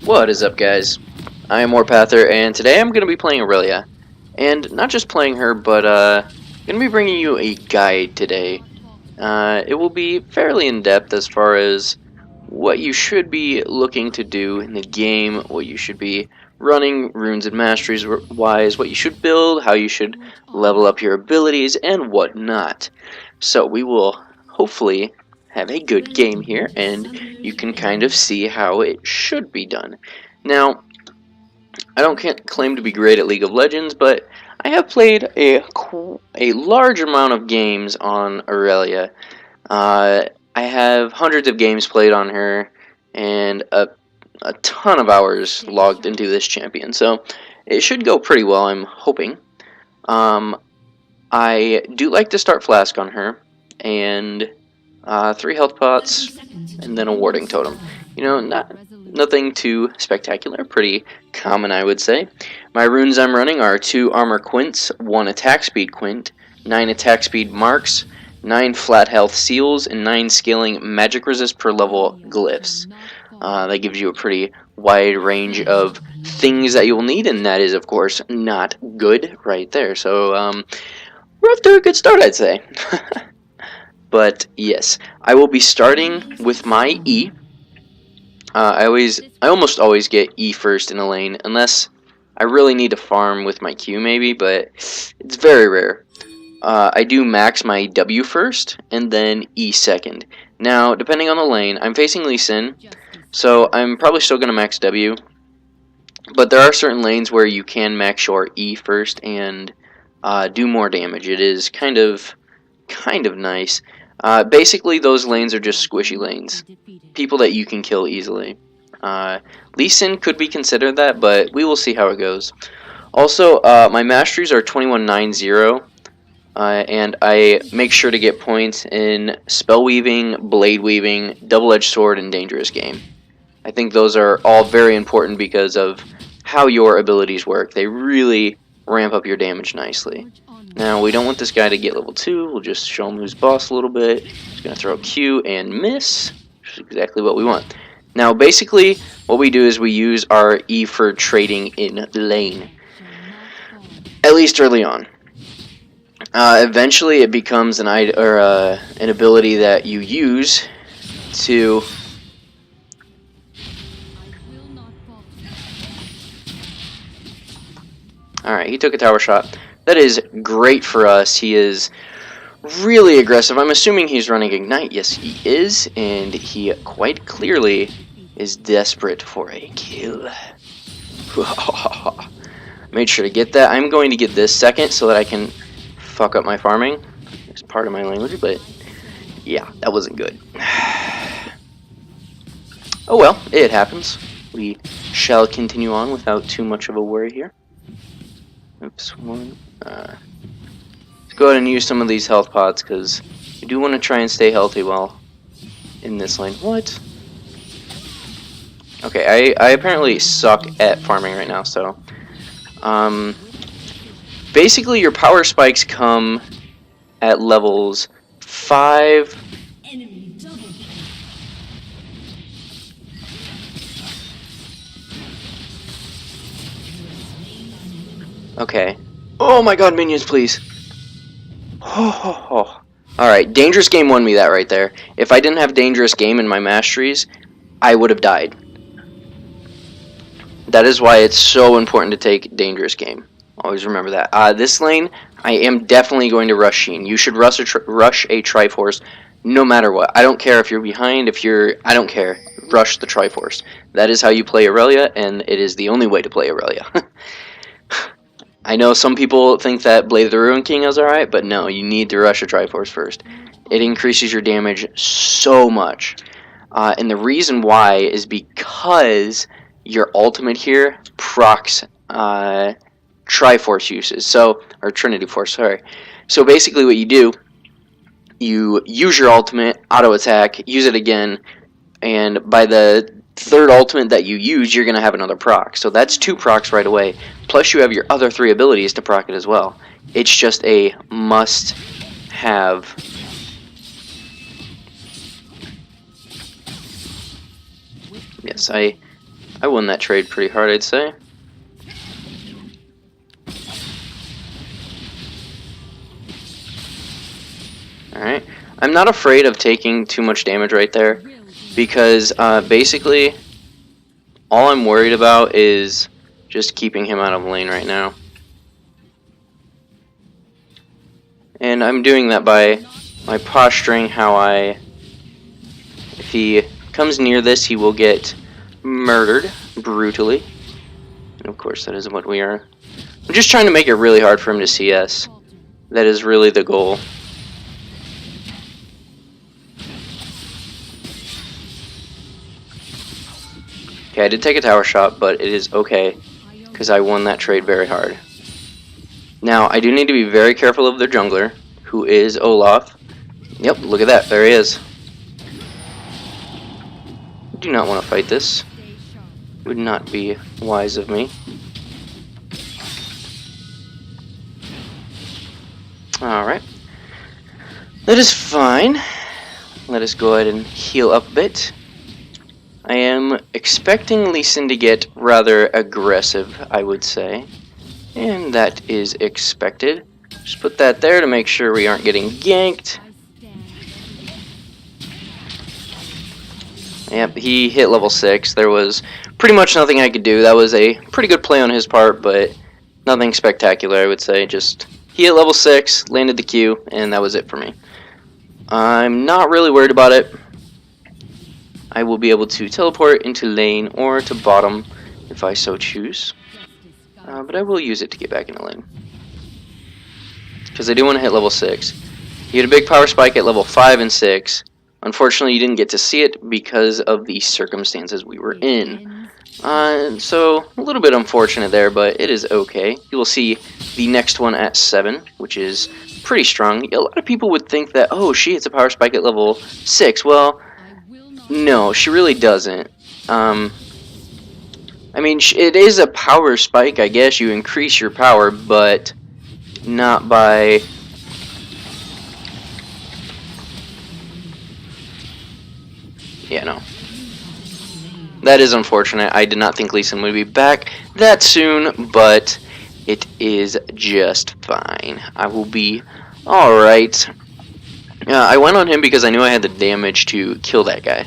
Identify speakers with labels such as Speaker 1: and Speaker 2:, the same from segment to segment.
Speaker 1: What is up, guys? I am Warpather, and today I'm going to be playing Irelia. And not just playing her, but going to be bringing you a guide today. It will be fairly in-depth as far as what you should be looking to do in the game, what you should be running, runes and masteries wise, what you should build, how you should level up your abilities, and whatnot. So we will hopefully have a good game here, and you can kind of see how it should be done. Now, I can't claim to be great at League of Legends, but I have played a large amount of games on Irelia. I have hundreds of games played on her, and a ton of hours logged into this champion, so it should go pretty well, I'm hoping. I do like to start Flask on her, and 3 health pots, and then a warding totem. You know, nothing too spectacular, pretty common, I would say. My runes I'm running are 2 armor quints, 1 attack speed quint, 9 attack speed marks, 9 flat health seals, and 9 scaling magic resist per level glyphs. That gives you a pretty wide range of things that you will need, and that is, of course, not good right there. So, we're off to a good start, I'd say. But yes, I will be starting with my E. I almost always get E first in a lane, unless I really need to farm with my Q maybe, but it's very rare. I do max my W first, and then E second. Now, depending on the lane, I'm facing Lee Sin, so I'm probably still going to max W, but there are certain lanes where you can max your E first and do more damage. It is kind of nice. Basically, those lanes are just squishy lanes. People that you can kill easily. Lee Sin could be considered that, but we will see how it goes. Also, my masteries are 2190, and I make sure to get points in Spell Weaving, Blade Weaving, Double-Edged Sword, and Dangerous Game. I think those are all very important because of how your abilities work. They really ramp up your damage nicely. Now, we don't want this guy to get level 2. We'll just show him who's boss a little bit. He's going to throw a Q and miss, which is exactly what we want. Now, basically, what we do is we use our E for trading in lane, at least early on. Eventually, it becomes an ability that you use to... Alright, he took a tower shot. That is great for us. He is really aggressive. I'm assuming he's running Ignite. Yes, he is. And he quite clearly is desperate for a kill. Made sure to get that. I'm going to get this second so that I can fuck up my farming. It's part of my language, but yeah, that wasn't good. Oh well, it happens. We shall continue on without too much of a worry here. Oops, one. Let's go ahead and use some of these health pots because you do want to try and stay healthy while in this lane. What? Okay, I apparently suck at farming right now, so basically your power spikes come at levels 5. Okay. Oh my god, minions, please. Alright, Dangerous Game won me that right there. If I didn't have Dangerous Game in my masteries, I would have died. That is why it's so important to take Dangerous Game. Always remember that. This lane, I am definitely going to rush Sheen. You should rush a Triforce no matter what. I don't care if you're behind, I don't care. Rush the Triforce. That is how you play Irelia, and it is the only way to play Irelia. I know some people think that Blade of the Ruin King is alright, but no, you need to rush a Triforce first. It increases your damage so much. And the reason why is because your ultimate here procs Triforce uses. Or Trinity Force, sorry. So basically what you do, you use your ultimate, auto attack, use it again, and by the 3rd ultimate that you use, you're going to have another proc. So that's 2 procs right away. Plus you have your other 3 abilities to proc it as well. It's just a must-have. Yes, I I won that trade pretty hard, I'd say. Alright. I'm not afraid of taking too much damage right there, because basically all I'm worried about is just keeping him out of lane right now. And I'm doing that by my posturing how if he comes near this, he will get murdered brutally. And of course, that isn't what we are. I'm just trying to make it really hard for him to CS. That is really the goal. Okay, I did take a tower shot, but it is okay, because I won that trade very hard. Now, I do need to be very careful of their jungler, who is Olaf. Yep, look at that, there he is. Do not want to fight this. Would not be wise of me. Alright. That is fine. Let us go ahead and heal up a bit. I am expecting Lee Sin to get rather aggressive, I would say. And that is expected. Just put that there to make sure we aren't getting ganked. Yep, he hit level 6. There was pretty much nothing I could do. That was a pretty good play on his part, but nothing spectacular, I would say. Just he hit level 6, landed the Q, and that was it for me. I'm not really worried about it. I will be able to teleport into lane or to bottom if I so choose. But I will use it to get back into lane. Because I do want to hit level 6. He had a big power spike at level 5 and 6. Unfortunately, you didn't get to see it because of the circumstances we were in. So, a little bit unfortunate there, but it is okay. You will see the next one at 7, which is pretty strong. A lot of people would think that, oh, she hits a power spike at level 6. Well, no, she really doesn't. I mean, it is a power spike, I guess. You increase your power, but not by... Yeah, no. That is unfortunate. I did not think Lee Sin would be back that soon, but it is just fine. I will be alright. I went on him because I knew I had the damage to kill that guy.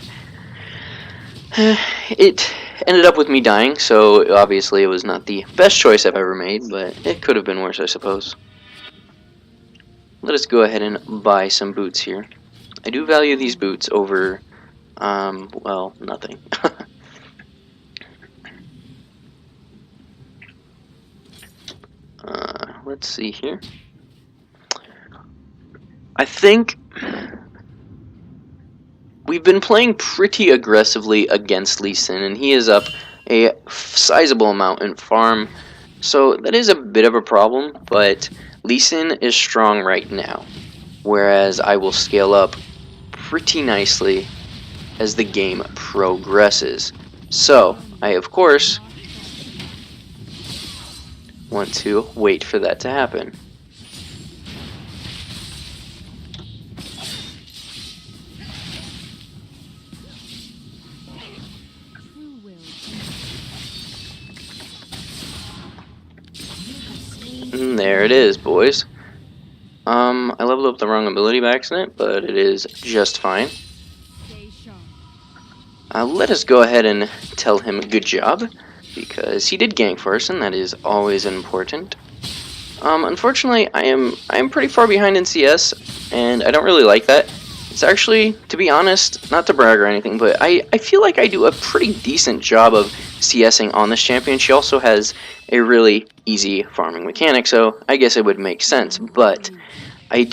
Speaker 1: It ended up with me dying, so obviously it was not the best choice I've ever made, but it could have been worse, I suppose. Let us go ahead and buy some boots here. I do value these boots over, well, nothing. Let's see here. I think we've been playing pretty aggressively against Lee Sin, and he is up a sizable amount in farm, so that is a bit of a problem, but Lee Sin is strong right now, whereas I will scale up pretty nicely as the game progresses. So, I of course want to wait for that to happen. And there it is, boys. I leveled up the wrong ability by accident, but it is just fine. Let us go ahead and tell him good job, because he did gank first, and that is always important. Unfortunately, I am pretty far behind in CS, and I don't really like that. It's actually, to be honest, not to brag or anything, but I feel like I do a pretty decent job of CSing on this champion. She also has a really easy farming mechanic, so I guess it would make sense, but I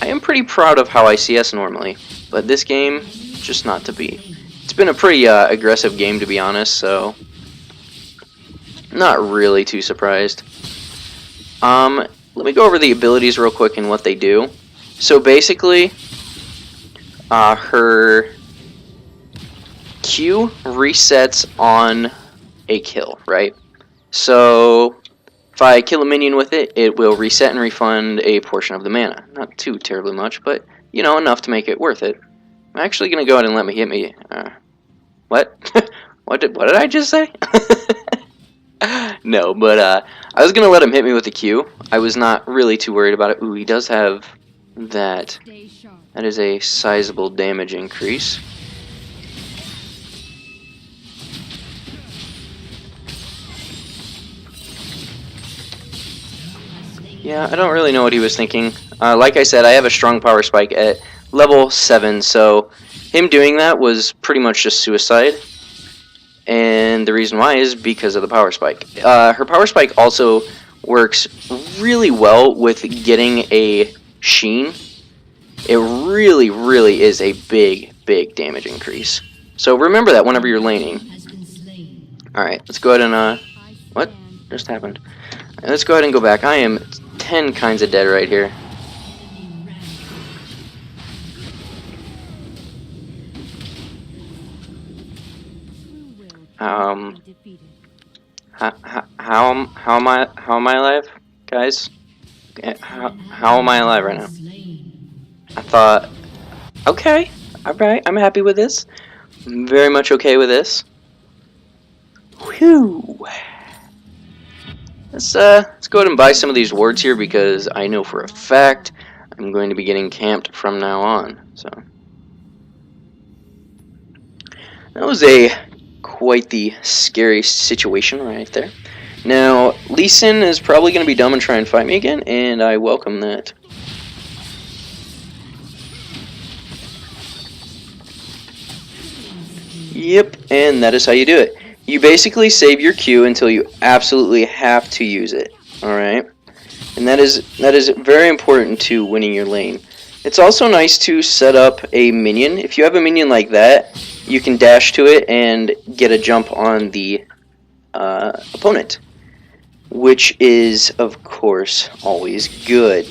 Speaker 1: am pretty proud of how I CS normally, but this game, just not to be. It's been a pretty aggressive game, to be honest, so not really too surprised. Let me go over the abilities real quick and what they do. So basically, her Q resets on a kill, right? So if I kill a minion with it, it will reset and refund a portion of the mana. Not too terribly much, but, you know, enough to make it worth it. I'm actually going to go ahead and let me hit me. What? What did I just say? No, but I was gonna let him hit me with the Q. I was not really too worried about it. Ooh, he does have that. That is a sizable damage increase. Yeah, I don't really know what he was thinking. Like I said, I have a strong power spike at level 7, so him doing that was pretty much just suicide. And the reason why is because of the power spike. Her power spike also works really well with getting a sheen. It really, really is a big, big damage increase. So remember that whenever you're laning. Alright, let's go ahead and, what just happened? Let's go ahead and go back. I am 10 kinds of dead right here. How am I alive, guys? How am I alive right now? I thought, okay, alright, I'm happy with this. I'm very much okay with this. Whew. Let's go ahead and buy some of these wards here because I know for a fact I'm going to be getting camped from now on. So that was quite the scary situation right there. Now Lee Sin is probably going to be dumb and try and fight me again, and I welcome that. Yep, and that is how you do it. You basically save your Q until you absolutely have to use it. Alright? And that is very important to winning your lane. It's also nice to set up a minion. If you have a minion like that, you can dash to it and get a jump on the opponent. Which is, of course, always good.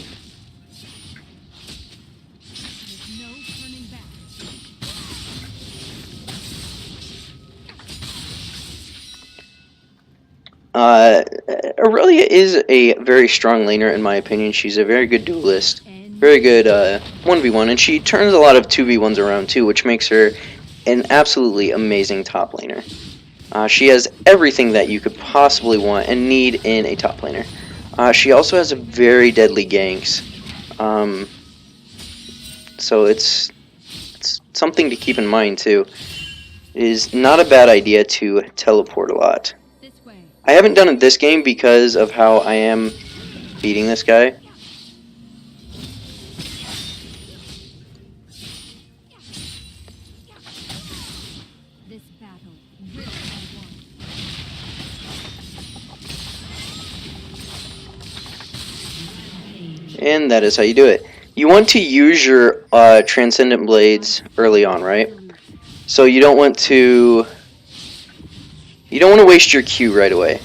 Speaker 1: Irelia is a very strong laner in my opinion. She's a very good duelist, very good 1v1, and she turns a lot of 2v1s around too, which makes her an absolutely amazing top laner. She has everything that you could possibly want and need in a top laner. She also has a very deadly ganks, so it's something to keep in mind too. It is not a bad idea to teleport a lot. I haven't done it this game because of how I am beating this guy. And that is how you do it. You want to use your Transcendent Blades early on, right? So you don't want to waste your Q right away.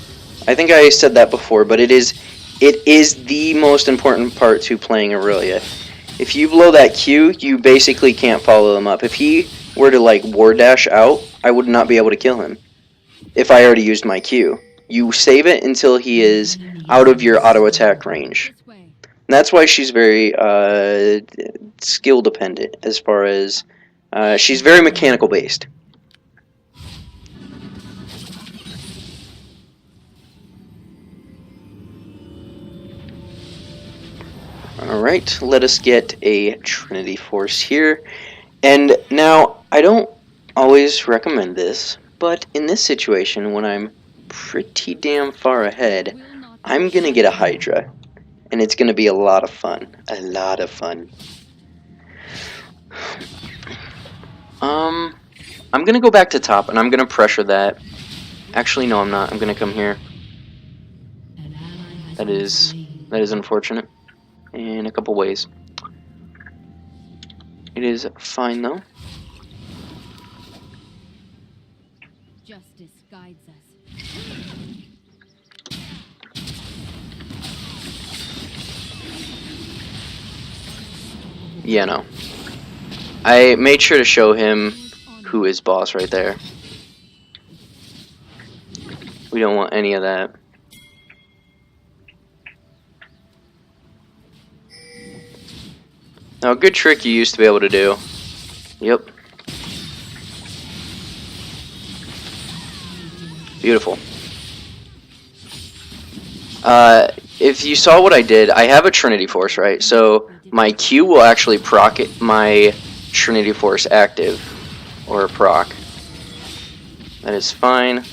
Speaker 1: I think I said that before, but it is the most important part to playing Irelia. If you blow that Q, you basically can't follow him up. If he were to like ward dash out, I would not be able to kill him if I already used my Q. You save it until he is out of your auto attack range. And that's why she's very skill dependent as far as she's very mechanical based. Alright, let us get a Trinity Force here. And now, I don't always recommend this, but in this situation, when I'm pretty damn far ahead, I'm gonna get a Hydra. And it's gonna be a lot of fun. A lot of fun. I'm gonna go back to top, and I'm gonna pressure that. Actually, no, I'm not. I'm gonna come here. That is unfortunate. In a couple ways. It is fine though.
Speaker 2: Justice guides us.
Speaker 1: Yeah, no. I made sure to show him who is boss right there. We don't want any of that. Now, a good trick you used to be able to do. Yep. Beautiful. If you saw what I did, I have a Trinity Force, right? So my Q will actually proc my Trinity Force active, or proc. That is fine.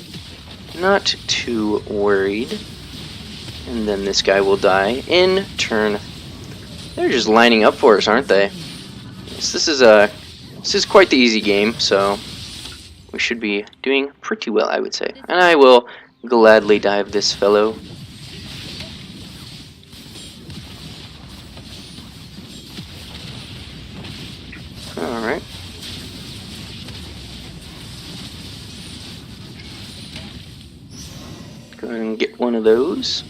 Speaker 1: Not too worried. And then this guy will die in turn. They're just lining up for us, aren't they? Yes, this is quite the easy game, so we should be doing pretty well, I would say. And I will gladly dive this fellow. Alright. Go ahead and get one of those.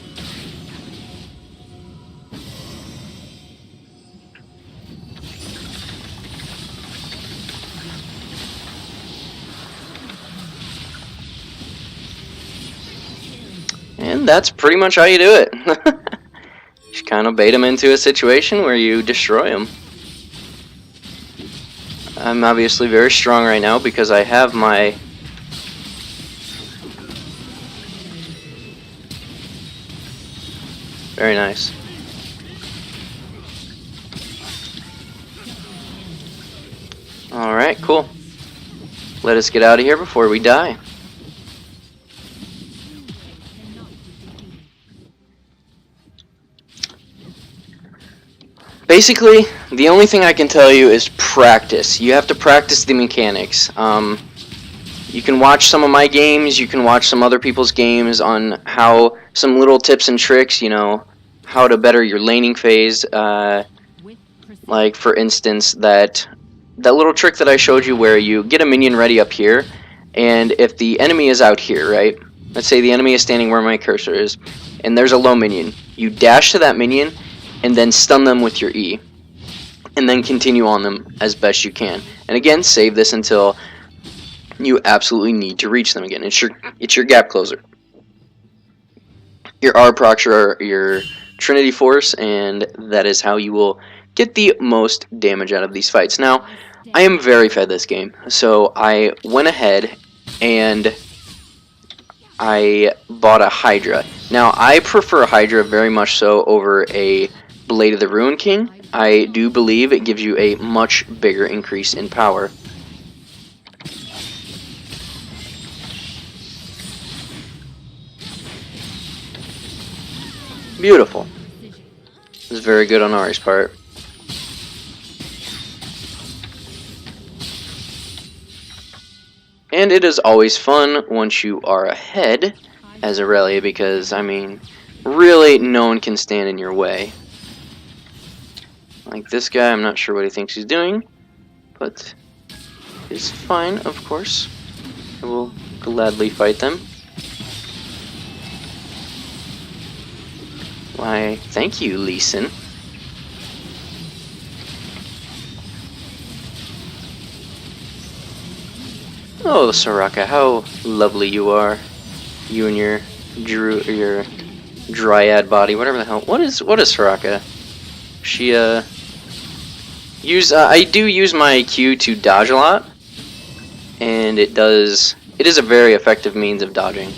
Speaker 1: And that's pretty much how you do it. Just kind of bait them into a situation where you destroy them. I'm obviously very strong right now because I have my... Very nice. Alright, cool. Let us get out of here before we die. Basically, the only thing I can tell you is practice. You have to practice the mechanics. You can watch some of my games, you can watch some other people's games on how some little tips and tricks, you know, how to better your laning phase. Like, for instance, that little trick that I showed you where you get a minion ready up here, and if the enemy is out here, right? Let's say the enemy is standing where my cursor is, and there's a low minion. You dash to that minion, and then stun them with your E. And then continue on them as best you can. And again, save this until you absolutely need to reach them again. It's your gap closer. Your R procs are your Trinity Force, and that is how you will get the most damage out of these fights. Now, I am very fed this game, so I went ahead and I bought a Hydra. Now, I prefer Hydra very much so over a Blade of the Ruin King. I do believe it gives you a much bigger increase in power. Beautiful. This is very good on Ari's part. And it is always fun once you are ahead as Irelia because, I mean, really no one can stand in your way. Like this guy, I'm not sure what he thinks he's doing, but it's fine, of course. I will gladly fight them. Why, thank you, Lee Sin. Oh, Soraka, how lovely you are. You and your dryad body, whatever the hell. What is Soraka? She I do use my Q to dodge a lot, and it is a very effective means of dodging.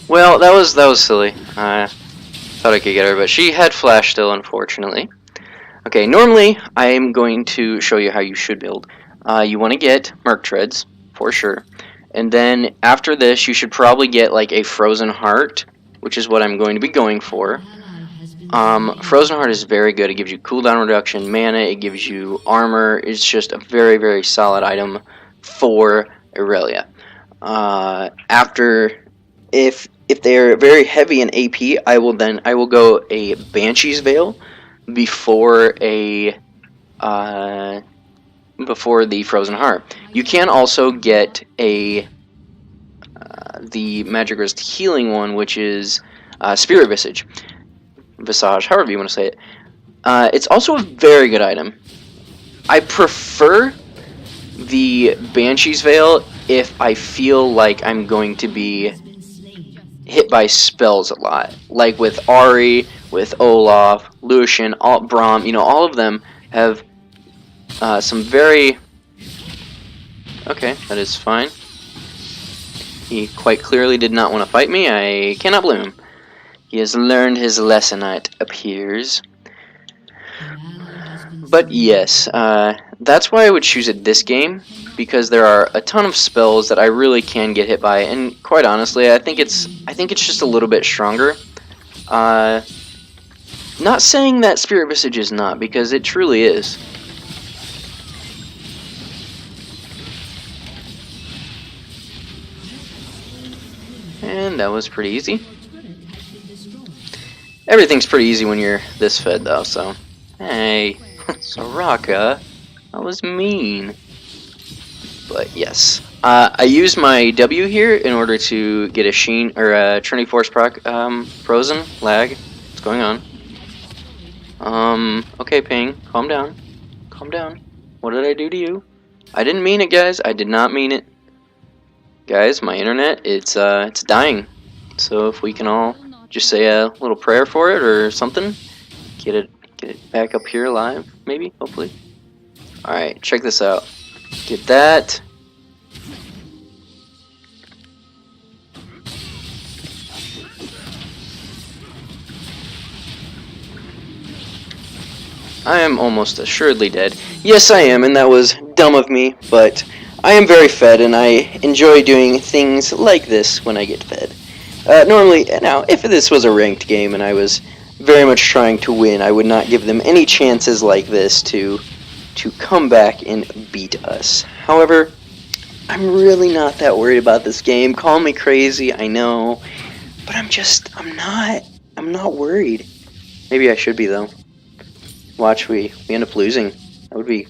Speaker 1: Well, that was silly. I thought I could get her, but she had flash still, unfortunately. Okay, normally I am going to show you how you should build. You want to get Merc Treads, for sure. And then after this, you should probably get like a Frozen Heart, which is what I'm going to be going for. Frozen Heart is very good. It gives you cooldown reduction, mana, it gives you armor. It's just a very, very solid item for Irelia. If they're very heavy in AP, I will go a Banshee's Veil before the Frozen Heart. You can also get the Magic Resist healing one, which is Spirit Visage, however you want to say it. It's also a very good item. I prefer the Banshee's Veil if I feel like I'm going to be hit by spells a lot, like with Ari, with Olaf, Lucian, Braum. You know, all of them have some very... Okay, that is fine. He quite clearly did not want to fight me. I cannot blame him. He has learned his lesson, it appears. But yes, that's why I would choose it this game, because there are a ton of spells that I really can get hit by, and quite honestly, I think it's just a little bit stronger. Not saying that Spirit Visage is not, because it truly is. And that was pretty easy. Everything's pretty easy when you're this fed, though, so... Hey, Soraka, that was mean. But yes, I used my W here in order to get a Sheen, or a Trinity Force proc, frozen, lag. What's going on? Okay, Ping, calm down. Calm down. What did I do to you? I didn't mean it, guys. I did not mean it. Guys, my internet, it's dying. So if we can all just say a little prayer for it or something, get it back up here live, maybe, hopefully. Alright, check this out. Get that. I am almost assuredly dead. Yes, I am, and that was dumb of me, but I am very fed, and I enjoy doing things like this when I get fed. Normally, now, if this was a ranked game and I was very much trying to win, I would not give them any chances like this to come back and beat us. However, I'm really not that worried about this game. Call me crazy, I know, but I'm not worried. Maybe I should be, though. Watch, we end up losing. That would be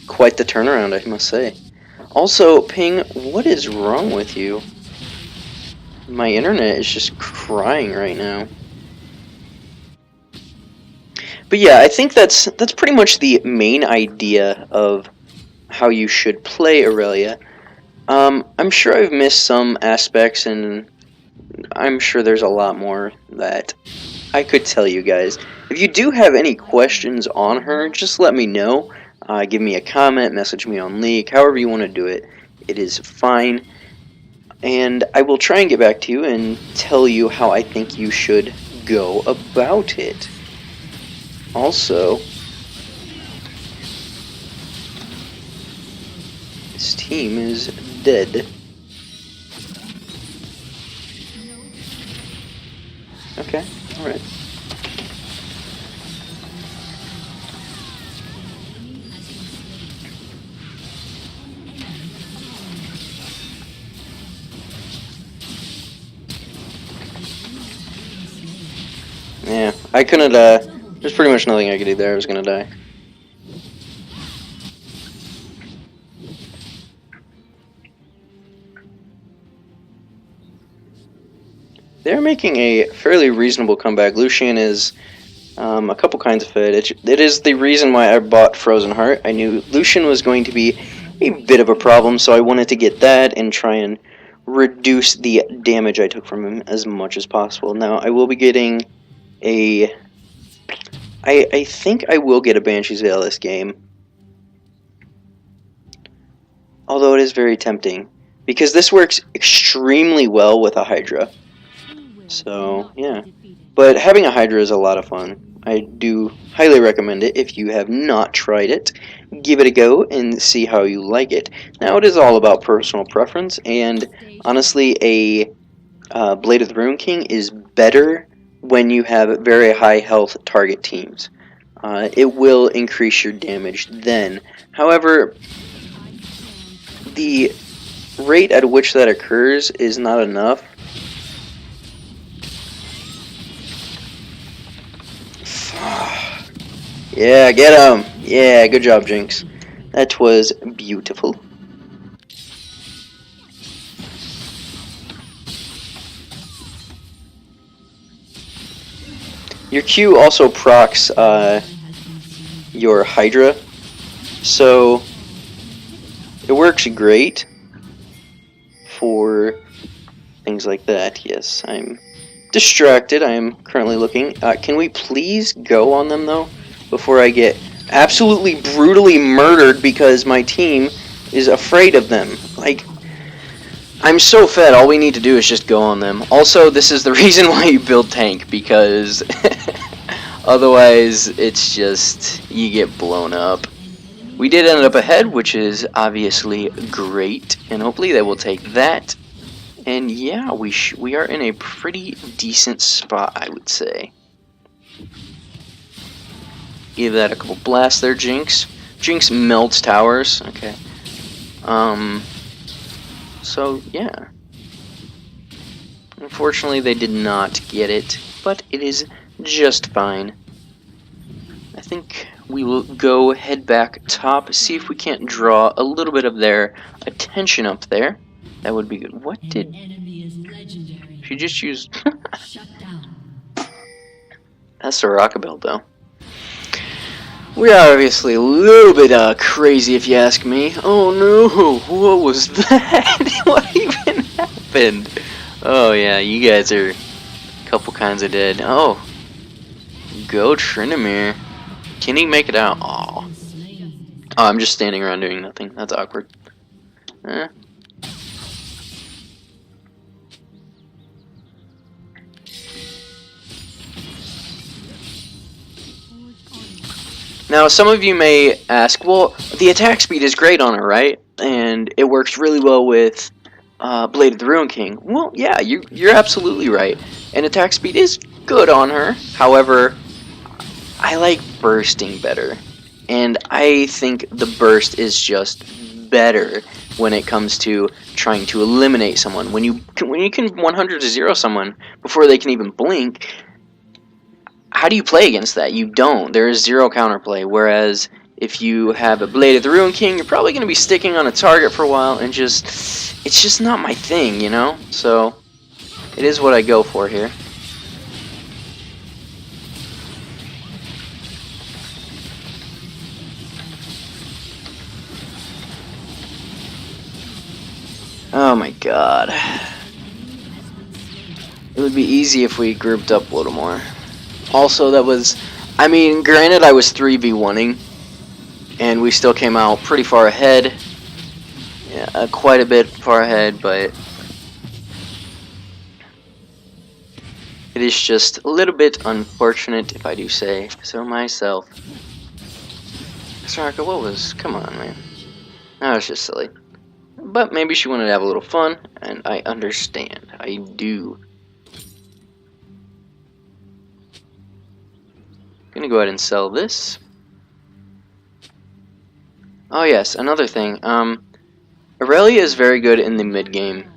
Speaker 1: quite the turnaround, I must say. Also, Ping, what is wrong with you? My internet is just crying right now. But yeah, I think that's pretty much the main idea of how you should play Irelia. I'm sure I've missed some aspects, and I'm sure there's a lot more that I could tell you guys. If you do have any questions on her, just let me know. Give me a comment, message me on League, however you want to do it. It is fine. And I will try and get back to you and tell you how I think you should go about it. Also, this team is dead. Okay, alright. Yeah, I couldn't, there's pretty much nothing I could do there. I was gonna die. They're making a fairly reasonable comeback. Lucian is a couple kinds of fed. It is the reason why I bought Frozen Heart. I knew Lucian was going to be a bit of a problem, so I wanted to get that and try and reduce the damage I took from him as much as possible. Now, I will be getting a... I think I will get a Banshee's Veil this game. Although it is very tempting, because this works extremely well with a Hydra. So, yeah. But having a Hydra is a lot of fun. I do highly recommend it if you have not tried it. Give it a go and see how you like it. Now, it is all about personal preference, and honestly, a Blade of the Rune King is better when you have very high health target teams. It will increase your damage then. However, the rate at which that occurs is not enough. Yeah, get him! Yeah, good job, Jinx. That was beautiful. Your Q also procs your Hydra, so it works great for things like that. Yes, I'm distracted. I am currently looking. Can we please go on them, though, before I get absolutely brutally murdered because my team is afraid of them? Like, I'm so fed, all we need to do is just go on them. Also, this is the reason why you build tank, because otherwise it's just, you get blown up. We did end up ahead, which is obviously great, and hopefully they will take that. And yeah, we are in a pretty decent spot, I would say. Give that a couple blasts there, Jinx. Jinx melts towers. Okay. So yeah. Unfortunately, they did not get it, but it is just fine. I think we will go head back top, see if we can't draw a little bit of their attention up there. That would be good. What did she just use? That's a rockabelle, though. We are obviously a little bit crazy, if you ask me. Oh no, what was that? What even happened? Oh yeah, you guys are a couple kinds of dead. Oh, go Trinomir. Can he make it out? Oh, I'm just standing around doing nothing. That's awkward. Now, some of you may ask, well, the attack speed is great on her, right? And it works really well with Blade of the Ruin King. Well, yeah, you're absolutely right. And attack speed is good on her. However, I like bursting better. And I think the burst is just better when it comes to trying to eliminate someone. When you can 100 to 0 someone before they can even blink, how do you play against that? You don't. There is zero counterplay. Whereas if you have a Blade of the Ruin King, you're probably going to be sticking on a target for a while, and it's just not my thing, you know? So it is what I go for here. Oh my god. It would be easy if we grouped up a little more. Also, that was, I mean, granted I was 3v1ing, and we still came out pretty far ahead. Yeah, quite a bit far ahead, but it is just a little bit unfortunate, if I do say so myself. Soraka, what was, come on, man. That was just silly. But maybe she wanted to have a little fun, and I understand. I do. Gonna go ahead and sell this. Oh yes, another thing. Irelia is very good in the mid game.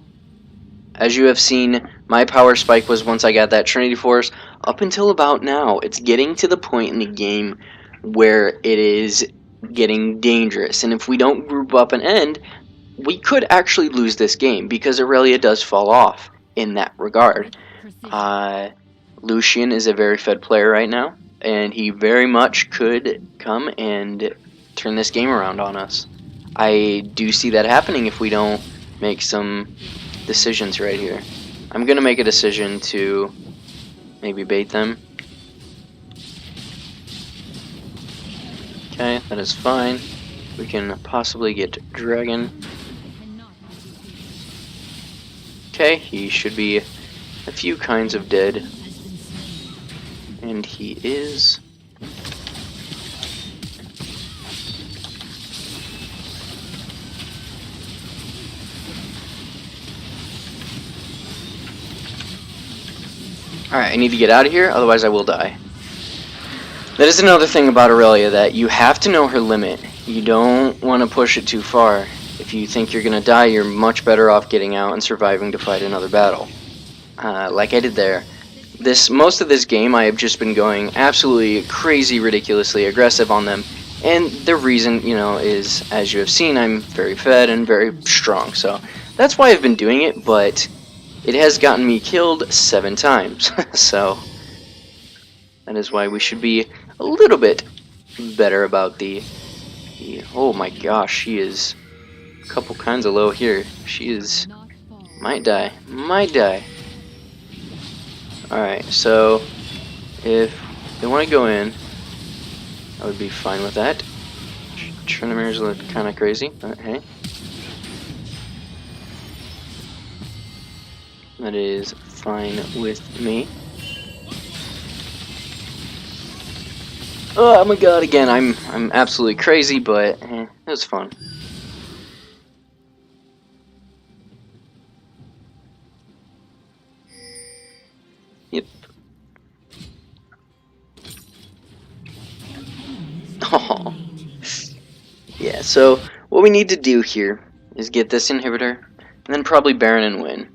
Speaker 1: As you have seen, my power spike was once I got that Trinity Force. Up until about now, it's getting to the point in the game where it is getting dangerous. And if we don't group up and end, we could actually lose this game because Irelia does fall off in that regard. Lucian is a very fed player right now, and he very much could come and turn this game around on us. I do see that happening if we don't make some decisions right here. I'm going to make a decision to maybe bait them. Okay, that is fine. We can possibly get Dragon. Okay, he should be a few kinds of dead. And he is. Alright, I need to get out of here, otherwise I will die. That is another thing about Irelia, that you have to know her limit. You don't want to push it too far. If you think you're going to die, you're much better off getting out and surviving to fight another battle. Like I did there. Most of this game, I have just been going absolutely crazy, ridiculously aggressive on them. And the reason, you know, is, as you have seen, I'm very fed and very strong. So that's why I've been doing it, but it has gotten me killed 7 times. So that is why we should be a little bit better about the oh my gosh, she is a couple kinds of low here. She is, might die. Alright, so if they want to go in, I would be fine with that. Trinimir's look kind of crazy, but hey. That is fine with me. Oh my god, again, I'm absolutely crazy, but it was fun. Yep. Oh. Yeah, so what we need to do here is get this inhibitor, and then probably Baron and win.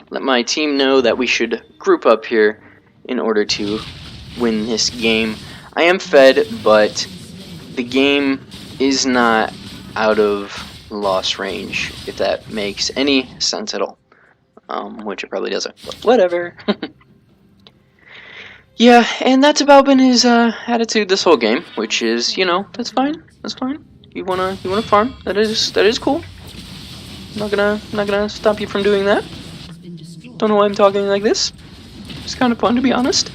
Speaker 1: Let my team know that we should group up here in order to win this game. I am fed, but the game is not out of loss range, if that makes any sense at all. Which it probably doesn't, but whatever. Yeah, and that's about been his attitude this whole game, which is, you know, that's fine. That's fine. You wanna farm? That is cool. I'm not gonna stop you from doing that. Don't know why I'm talking like this. It's kind of fun, to be honest.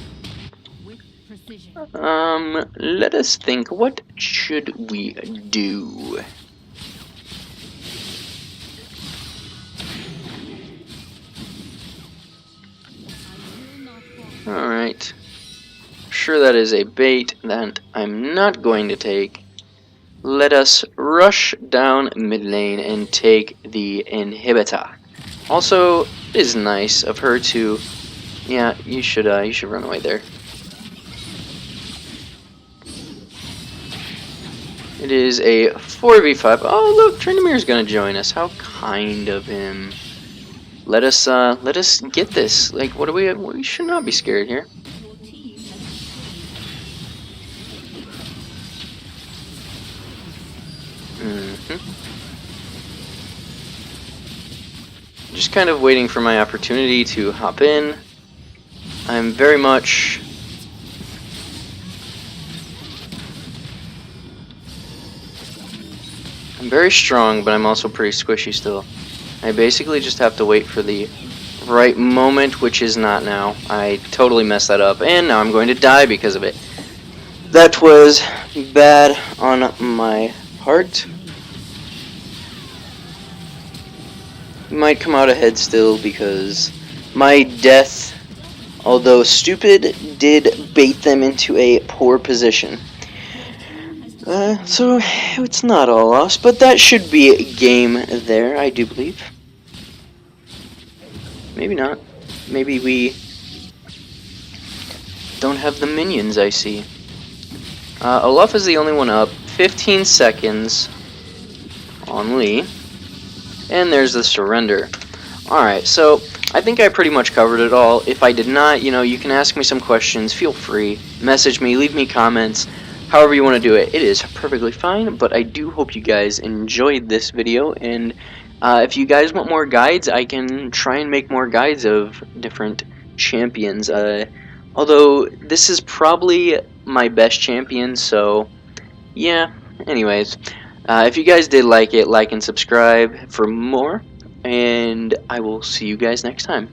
Speaker 1: Let us think. What should we do? Alright. Sure, that is a bait that I'm not going to take. Let us rush down mid lane and take the inhibitor. Also, it is nice of her to... Yeah, you should run away there. It is a 4v5. Oh, look, Trinimir's gonna join us. How kind of him. Let us get this. Like, what do we should not be scared here. Just kind of waiting for my opportunity to hop in. I'm very much... I'm very strong, but I'm also pretty squishy still. I basically just have to wait for the right moment, which is not now. I totally messed that up, and now I'm going to die because of it. That was bad on my part. Might come out ahead still because my death, although stupid, did bait them into a poor position. So it's not all lost, but that should be a game there, I do believe. Maybe not. Maybe we don't have the minions, I see. Olaf is the only one up. 15 seconds on Lee. And there's the surrender. Alright, so I think I pretty much covered it all. If I did not, you know, you can ask me some questions. Feel free. Message me. Leave me comments. However you want to do it. It is perfectly fine, but I do hope you guys enjoyed this video. And if you guys want more guides, I can try and make more guides of different champions. Although this is probably my best champion, so yeah. Anyways, if you guys did like it, like and subscribe for more, and I will see you guys next time.